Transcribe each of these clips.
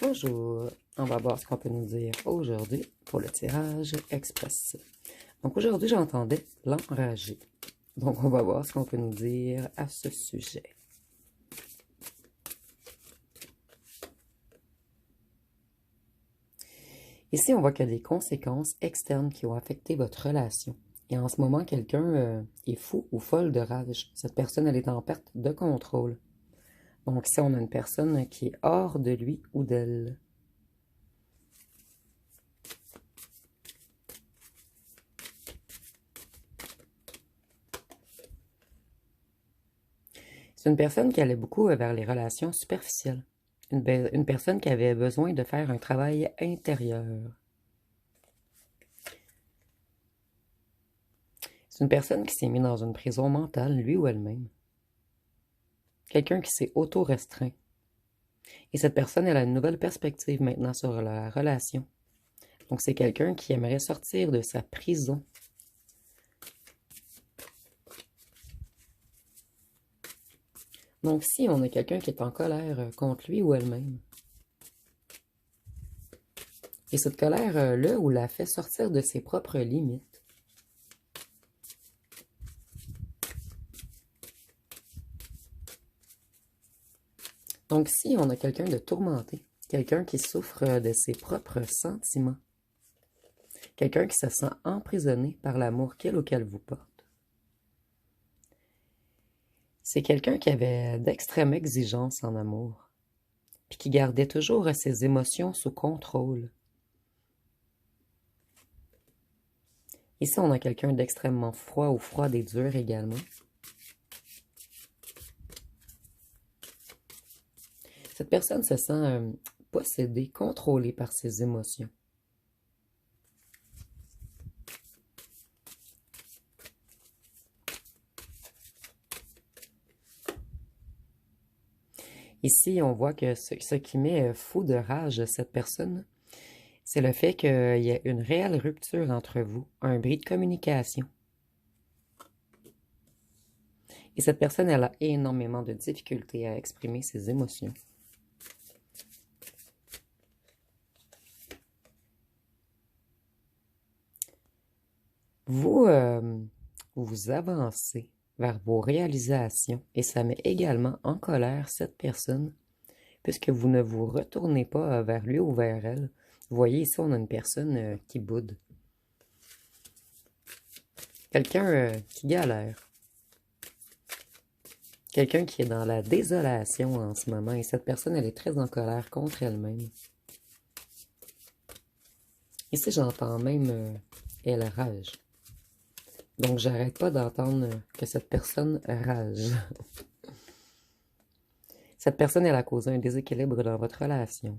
Bonjour, on va voir ce qu'on peut nous dire aujourd'hui pour le tirage express. Donc aujourd'hui, j'entendais l'enragé. Donc on va voir ce qu'on peut nous dire à ce sujet. Ici, on voit qu'il y a des conséquences externes qui ont affecté votre relation. Et en ce moment, quelqu'un est fou ou folle de rage. Cette personne, elle est en perte de contrôle. Donc ici, on a une personne qui est hors de lui ou d'elle. C'est une personne qui allait beaucoup vers les relations superficielles. Une personne qui avait besoin de faire un travail intérieur. C'est une personne qui s'est mise dans une prison mentale, lui ou elle-même. Quelqu'un qui s'est auto-restreint. Et cette personne, elle a une nouvelle perspective maintenant sur la relation. Donc c'est quelqu'un qui aimerait sortir de sa prison. Donc si on a quelqu'un qui est en colère contre lui ou elle-même. Et cette colère, le ou la fait sortir de ses propres limites. Donc si on a quelqu'un de tourmenté, quelqu'un qui souffre de ses propres sentiments, quelqu'un qui se sent emprisonné par l'amour qu'il ou qu'elle vous porte. C'est quelqu'un qui avait d'extrêmes exigences en amour, puis qui gardait toujours ses émotions sous contrôle. Ici, on a quelqu'un d'extrêmement froid ou froide et dur également. Cette personne se sent possédée, contrôlée par ses émotions. Ici, on voit que ce qui met fou de rage cette personne, c'est le fait qu'il y ait une réelle rupture entre vous, un bris de communication. Et cette personne, elle a énormément de difficultés à exprimer ses émotions. Vous avancez vers vos réalisations et ça met également en colère cette personne puisque vous ne vous retournez pas vers lui ou vers elle. Vous voyez ici, on a une personne qui boude. Quelqu'un qui galère. Quelqu'un qui est dans la désolation en ce moment et cette personne, elle est très en colère contre elle-même. Ici, j'entends même elle rage. Donc, j'arrête pas d'entendre que cette personne rage. Cette personne, elle a causé un déséquilibre dans votre relation.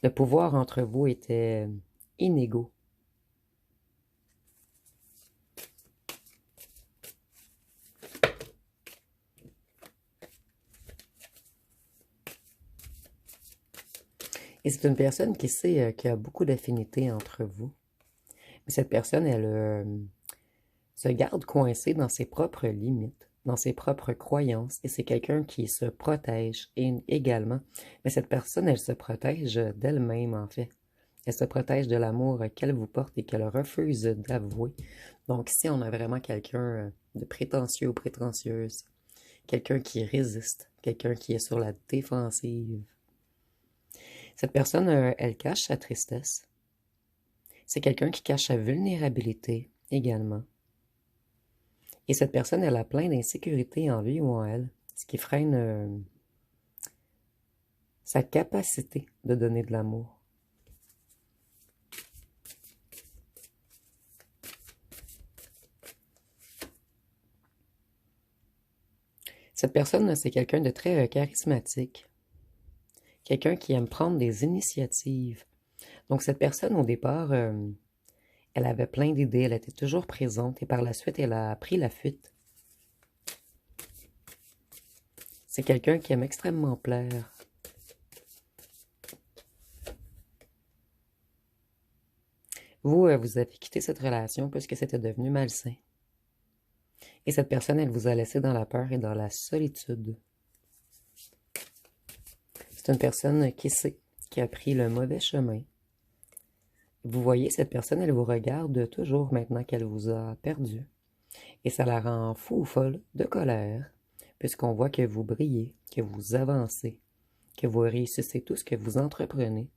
Le pouvoir entre vous était inégaux. Et c'est une personne qui sait qu'il y a beaucoup d'affinités entre vous. Mais cette personne, elle se garde coincée dans ses propres limites, dans ses propres croyances. Et c'est quelqu'un qui se protège également. Mais cette personne, elle se protège d'elle-même, en fait. Elle se protège de l'amour qu'elle vous porte et qu'elle refuse d'avouer. Donc ici, on a vraiment quelqu'un de prétentieux ou prétentieuse. Quelqu'un qui résiste. Quelqu'un qui est sur la défensive. Cette personne, elle cache sa tristesse. C'est quelqu'un qui cache sa vulnérabilité également. Et cette personne, elle a plein d'insécurité en lui ou en elle, ce qui freine sa capacité de donner de l'amour. Cette personne, c'est quelqu'un de très charismatique. Quelqu'un qui aime prendre des initiatives. Donc cette personne, au départ, elle avait plein d'idées, elle était toujours présente et par la suite, elle a pris la fuite. C'est quelqu'un qui aime extrêmement plaire. Vous avez quitté cette relation puisque c'était devenu malsain. Et cette personne, elle vous a laissé dans la peur et dans la solitude. C'est une personne qui sait, qui a pris le mauvais chemin. Vous voyez, cette personne, elle vous regarde toujours maintenant qu'elle vous a perdu. Et ça la rend fou ou folle de colère, puisqu'on voit que vous brillez, que vous avancez, que vous réussissez tout ce que vous entreprenez.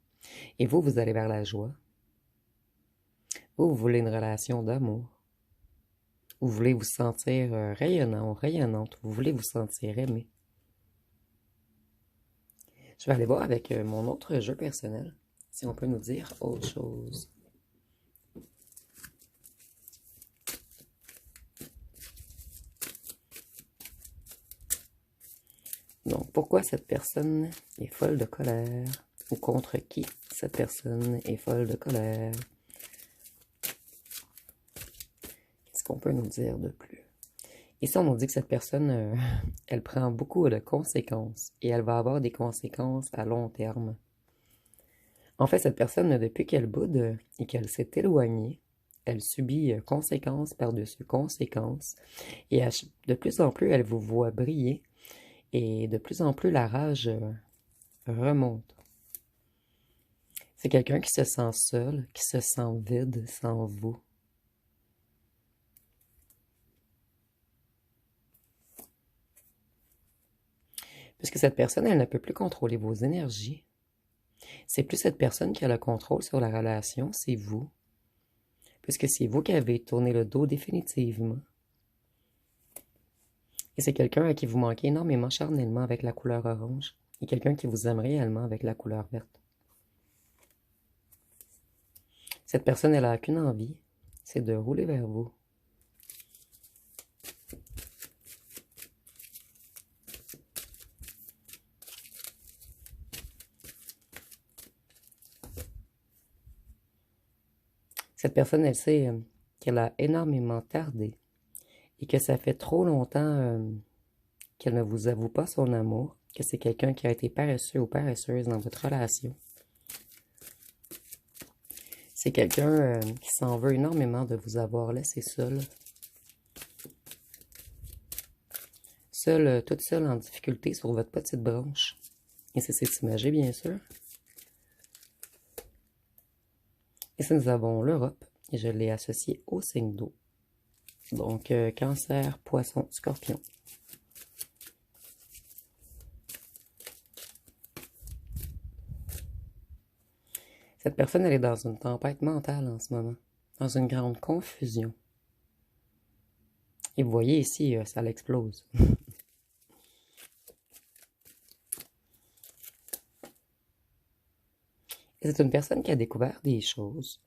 Et vous, vous allez vers la joie. Vous voulez une relation d'amour. Vous voulez vous sentir rayonnant ou rayonnante. Vous voulez vous sentir aimé. Je vais aller voir avec mon autre jeu personnel, si on peut nous dire autre chose. Donc, pourquoi cette personne est folle de colère? Ou contre qui cette personne est folle de colère? Qu'est-ce qu'on peut nous dire de plus? Ici, on nous dit que cette personne, elle prend beaucoup de conséquences et elle va avoir des conséquences à long terme. En fait, cette personne, depuis qu'elle boude et qu'elle s'est éloignée, elle subit conséquences par-dessus conséquences et de plus en plus, elle vous voit briller et de plus en plus, la rage remonte. C'est quelqu'un qui se sent seul, qui se sent vide sans vous. Puisque cette personne, elle ne peut plus contrôler vos énergies. C'est plus cette personne qui a le contrôle sur la relation, c'est vous. Puisque c'est vous qui avez tourné le dos définitivement. Et c'est quelqu'un à qui vous manquez énormément charnellement avec la couleur orange. Et quelqu'un qui vous aime réellement avec la couleur verte. Cette personne, elle n'a qu'une envie, c'est de rouler vers vous. Cette personne, elle sait qu'elle a énormément tardé et que ça fait trop longtemps qu'elle ne vous avoue pas son amour, que c'est quelqu'un qui a été paresseux ou paresseuse dans votre relation. C'est quelqu'un qui s'en veut énormément de vous avoir laissé seul. Toute seule en difficulté sur votre petite branche. Et c'est cette imagée, bien sûr. Et si nous avons l'Europe, et je l'ai associé au signe d'eau. Donc, Cancer, Poisson, Scorpion. Cette personne, elle est dans une tempête mentale en ce moment, dans une grande confusion. Et vous voyez ici, ça l'explose. Et c'est une personne qui a découvert des choses.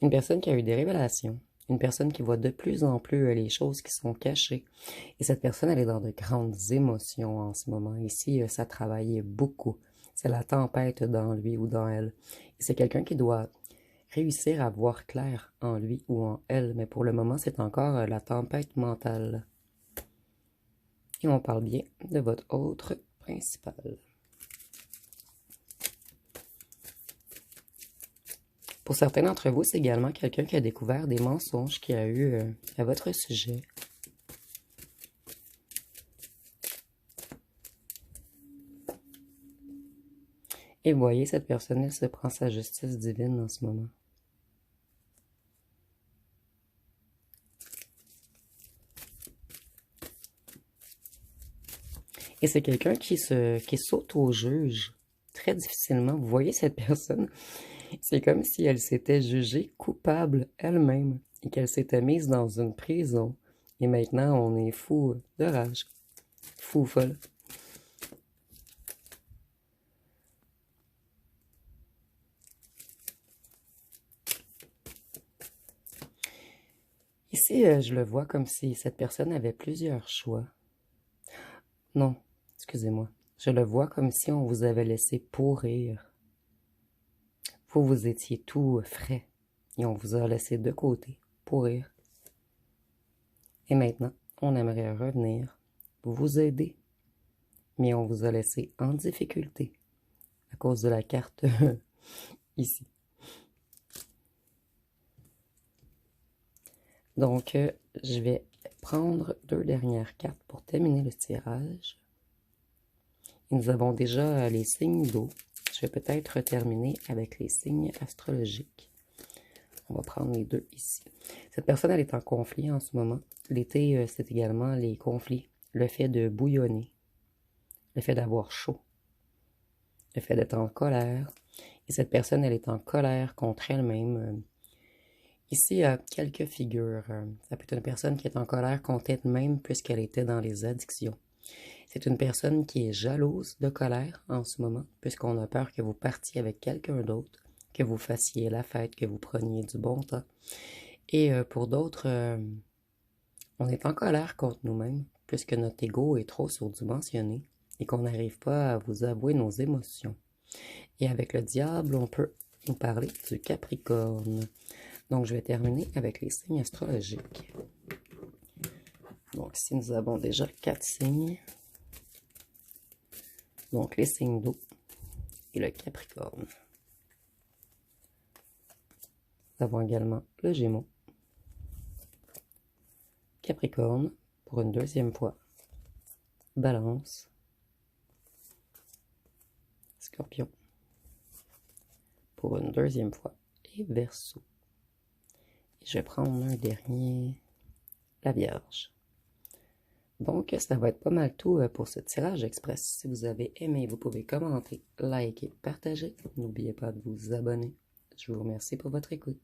Une personne qui a eu des révélations. Une personne qui voit de plus en plus les choses qui sont cachées. Et cette personne, elle est dans de grandes émotions en ce moment. Ici, ça travaille beaucoup. C'est la tempête dans lui ou dans elle. Et c'est quelqu'un qui doit réussir à voir clair en lui ou en elle. Mais pour le moment, c'est encore la tempête mentale. Et on parle bien de votre autre principal. Pour certains d'entre vous, c'est également quelqu'un qui a découvert des mensonges qu'il y a eu à votre sujet. Et vous voyez, cette personne, elle se prend sa justice divine en ce moment. Et c'est quelqu'un qui s'auto-juge très difficilement. Vous voyez cette personne, c'est comme si elle s'était jugée coupable elle-même et qu'elle s'était mise dans une prison. Et maintenant, on est fou de rage. Fou folle. Ici, je le vois comme si cette personne avait plusieurs choix. Non, excusez-moi. Je le vois comme si on vous avait laissé pourrir. Vous étiez tout frais et on vous a laissé de côté, pourrir. Et maintenant, on aimerait revenir, vous aider, mais on vous a laissé en difficulté à cause de la carte ici. Donc, je vais prendre 2 dernières cartes pour terminer le tirage. Et nous avons déjà les signes d'eau. Je vais peut-être terminer avec les signes astrologiques. On va prendre les deux ici. Cette personne, elle est en conflit en ce moment. L'été, c'est également les conflits. Le fait de bouillonner. Le fait d'avoir chaud. Le fait d'être en colère. Et cette personne, elle est en colère contre elle-même. Ici, il y a quelques figures. Ça peut être une personne qui est en colère contre elle-même puisqu'elle était dans les addictions. C'est une personne qui est jalouse de colère en ce moment, puisqu'on a peur que vous partiez avec quelqu'un d'autre, que vous fassiez la fête, que vous preniez du bon temps. Et pour d'autres, on est en colère contre nous-mêmes, puisque notre ego est trop surdimensionné et qu'on n'arrive pas à vous avouer nos émotions. Et avec le diable, on peut nous parler du Capricorne. Donc, je vais terminer avec les signes astrologiques. Donc, ici, nous avons déjà 4 signes. Donc, les signes d'eau et le Capricorne. Nous avons également le Gémeaux, Capricorne pour une deuxième fois, Balance, Scorpion pour une deuxième fois et Verseau. Et je vais prendre un dernier, la Vierge. Donc, ça va être pas mal tout pour ce tirage express. Si vous avez aimé, vous pouvez commenter, liker, partager. N'oubliez pas de vous abonner. Je vous remercie pour votre écoute.